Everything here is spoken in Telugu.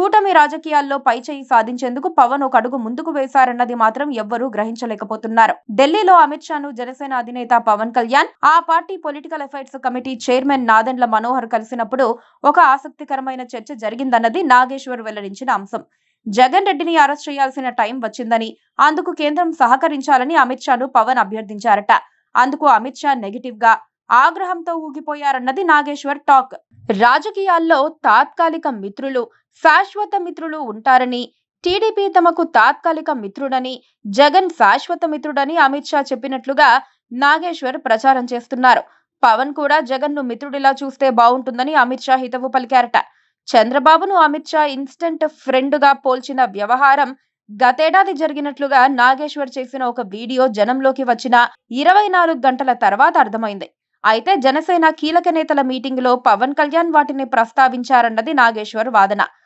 కూటమి రాజకీయాల్లో పైచేయి సాధించేందుకు పవన్ ఒక అడుగు ముందుకు వేశారన్నది మాత్రం ఎవ్వరూ గ్రహించలేకపోతున్నారు. ఢిల్లీలో అమిత్ షాను జనసేన అధినేత పవన్ కళ్యాణ్, ఆ party political affairs committee chairman Nadendla Manohar కలిసినప్పుడు ఒక ఆసక్తికరమైన చర్చ జరిగిందన్నది నాగేశ్వర్ వెల్లడించిన అంశం. జగన్ రెడ్డిని అరెస్ట్ చేయాల్సిన టైం వచ్చిందని, అందుకు కేంద్రం సహకరించాలని అమిత్ షాను పవన్ అభ్యర్థించారట. అందుకు అమిత్ షా నెగిటివ్ గా, ఆగ్రహంతో ఊగిపోయారన్నది నాగేశ్వర్ టాక్. రాజకీయాల్లో తాత్కాలిక మిత్రులు, శాశ్వత మిత్రులు ఉంటారని, టీడీపీ తమకు తాత్కాలిక మిత్రుడని, జగన్ శాశ్వత మిత్రుడని అమిత్ షా చెప్పినట్లుగా నాగేశ్వర్ ప్రచారం చేస్తున్నారు. పవన్ కూడా జగన్ ను మిత్రుడిలా చూస్తే బాగుంటుందని అమిత్ షా హితవు పలికారట. చంద్రబాబును అమిత్ షా ఇన్స్టెంట్ ఫ్రెండ్ గా పోల్చిన వ్యవహారం గతేడాది జరిగినట్లుగా నాగేశ్వర్ చేసిన ఒక వీడియో జనంలోకి వచ్చిన 24 గంటల తర్వాత అర్థమైంది. అయితే జనసేన కీలక నేతల మీటింగ్ లో పవన్ కళ్యాణ్ వాటిని ప్రస్తావించారన్నది నాగేశ్వర్ వాదన.